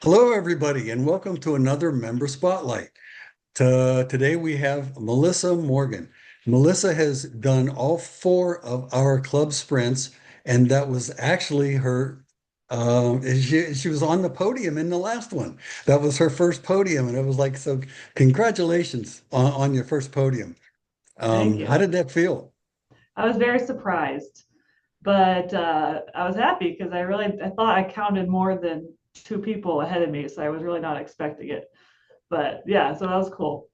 Hello, everybody, and welcome to another Member Spotlight. Today we have Melissa Morgan. Melissa has done all four of our club sprints, and that was actually her. She was on the podium in the last one. That was her first podium, and it was like, so congratulations on your first podium. Thank How you. did that feel? I was very surprised, but I was happy because I thought I counted more than two people ahead of me, so I was really not expecting it. But yeah, so that was cool.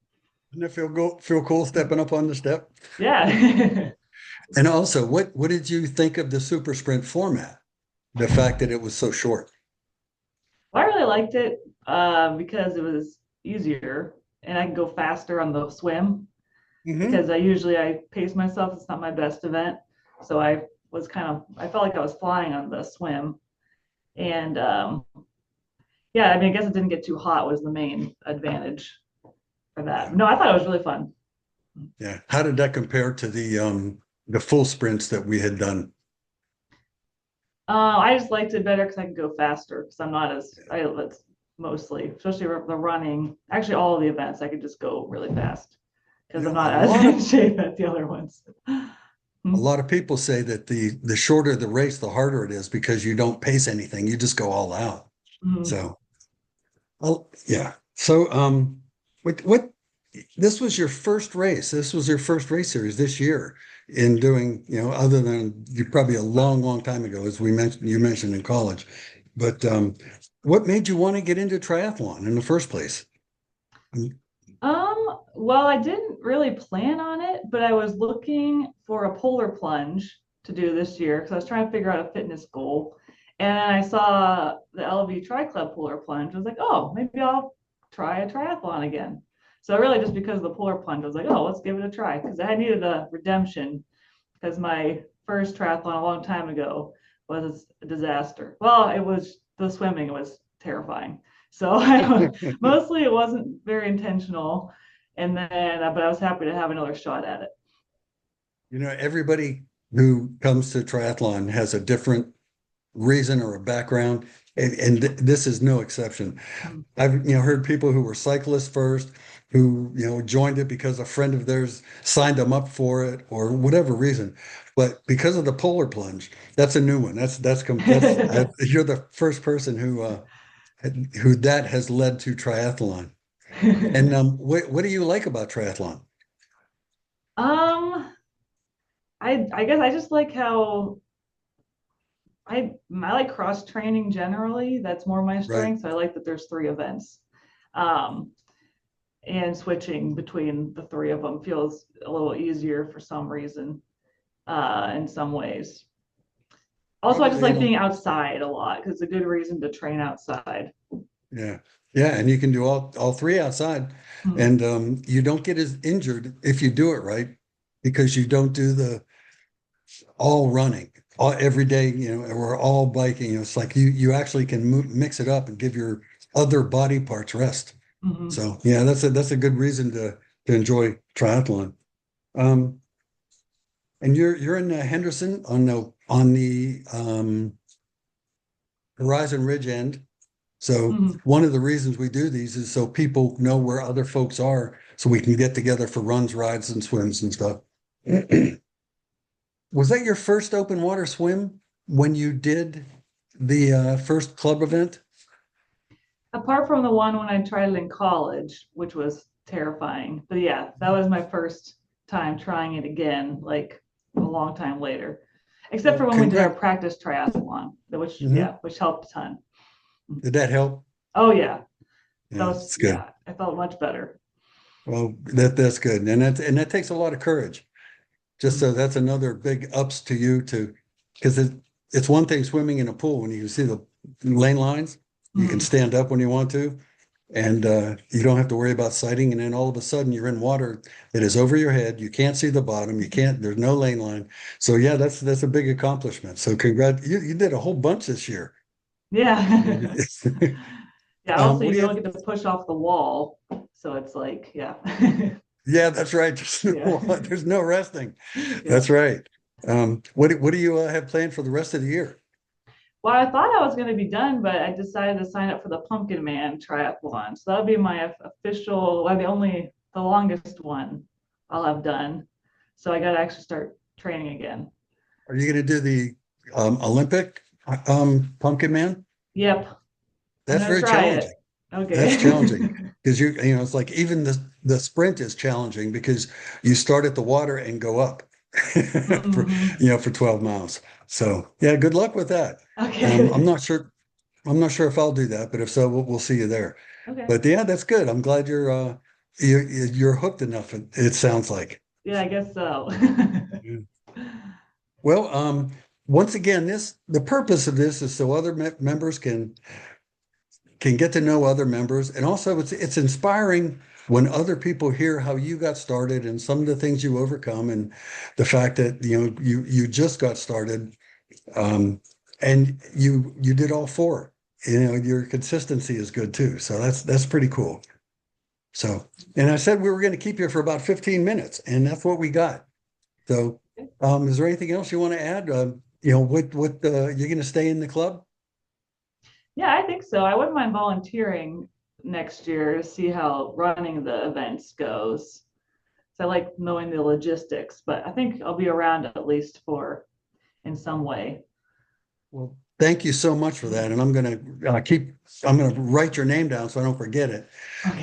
Didn't it feel cool stepping up on the step? Yeah. And also, what did you think of the super sprint format? The fact that it was so short. I really liked it because it was easier and I could go faster on the swim Hmm. because I usually pace myself. It's not my best event, so I felt like I was flying on the swim and yeah, I mean I guess it didn't get too hot was the main advantage for that. Yeah. No, I thought it was really fun. Yeah. How did that compare to the full sprints that we had done? I just liked it better because I could go faster because I'm not as I that's mostly, especially the running. Actually, all of the events I could just go really fast You because I'm know, a not as lot of in shape as the other ones. a Hmm. lot of people say that the shorter the race, the harder it is because you don't pace anything. You just go all out. Hmm. So, yeah. So, what this was your first race. This was your first race series this year in doing, other than you probably a long, long time ago, as you mentioned in college. But what made you want to get into triathlon in the first place? Well, I didn't really plan on it, but I was looking for a polar plunge to do this year because I was trying to figure out a fitness goal. And then I saw the LV Tri Club polar plunge. I was like, oh, maybe I'll try a triathlon again. So really just because of the polar plunge, I was like, oh, let's give it a try because I needed a redemption because my first triathlon a long time ago was a disaster. Well, it was the swimming was terrifying. So mostly it wasn't very intentional. And then, but I was happy to have another shot at it. Everybody who comes to triathlon has a different reason or a background, and this is no exception. Mm-hmm. I've heard people who were cyclists first, who joined it because a friend of theirs signed them up for it or whatever reason. But because of the polar plunge, that's a new one. You're the first person who that has led to triathlon. And what do you like about triathlon? um, I guess I just like how I like cross training generally. That's more my Right. strength. So I like that there's three events. Um, and switching between the three of them feels a little easier for some reason, in some ways. Also, I Well, just like being outside a lot because it's a good reason to train outside. yeah. Yeah, and you can do all three outside, Hmm. and you don't get as injured if you do it right because you don't do the all running all every day, or all biking. It's like you actually can mix it up and give your other body parts rest. Hmm. So yeah, that's a good reason to enjoy triathlon. Um, and you're in Henderson on the Horizon Ridge end. So Hmm. one of the reasons we do these is so people know where other folks are, so we can get together for runs, rides, and swims and stuff. Was that your first open water swim when you did the first club event? Apart from the one when I tried it in college, which was terrifying. But yeah, that was my first time trying it again, like a long time later. Except for Well, when we did our practice triathlon, which Mhm. yeah, which helped a ton. Did that help? Oh yeah, that Yeah, was it's good. yeah, I felt much better. Well, that's good, and that takes a lot of courage. Just Mm. so that's another big ups to you to, because it's one thing swimming in a pool when you can see the lane lines, you can Mm. stand up when you want to, and you don't have to worry about sighting. And then all of a sudden you're in water that is over your head. You can't see the bottom. You can't. There's no lane line. So yeah, that's a big accomplishment. So congrats. You did a whole bunch this year. Yeah. Yeah, also What you do you? don't get to push off the wall. So it's like, yeah. Yeah, that's right. Yeah. There's no resting. Yeah. That's right. What do you have planned for the rest of the year? Well, I thought I was going to be done, but I decided to sign up for the Pumpkin Man Triathlon. So that'll be my official, well, the longest one I'll have done. So I got to actually start training again. Are you going to do the Olympic Pumpkin Man? Yep, I'm That's going to very try it. challenging. That's challenging Okay. because it's like even the sprint is challenging because you start at the water and go up for Mhm. for 12 miles. So yeah, good luck with that. I'm Okay. not sure. I'm not sure if I'll do that, but if so, we'll see you there. Okay. But yeah, that's good. I'm glad you're hooked enough. It sounds like. Yeah, I guess so. Yeah. Well, once again, the purpose of this is so other members can get to know other members, and also it's inspiring when other people hear how you got started and some of the things you overcome, and the fact that you just got started, and you did all four. Your consistency is good too, so that's pretty cool. So, and I said we were going to keep you for about 15 minutes, and that's what we got. So, is there anything else you want to add? What you're going to stay in the club? Yeah, I think so. I wouldn't mind volunteering next year to see how running the events goes. So I like knowing the logistics, but I think I'll be around at least for in some way. Well, thank you so much for that. And I'm going to write your name down so I don't forget it.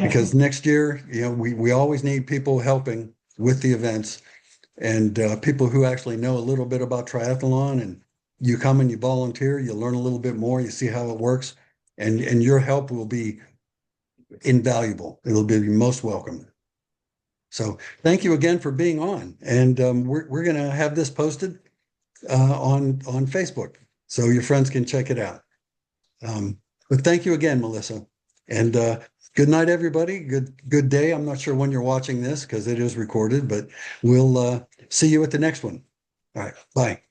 Because Okay. next year, we always need people helping with the events and people who actually know a little bit about triathlon. And you come and you volunteer, you learn a little bit more, you see how it works, and your help will be invaluable. It'll be most welcome. So thank you again for being on. And we're going to have this posted on Facebook so your friends can check it out. But thank you again, Melissa. And good night, everybody. Good day. I'm not sure when you're watching this because it is recorded, but we'll see you at the next one. All right. Bye.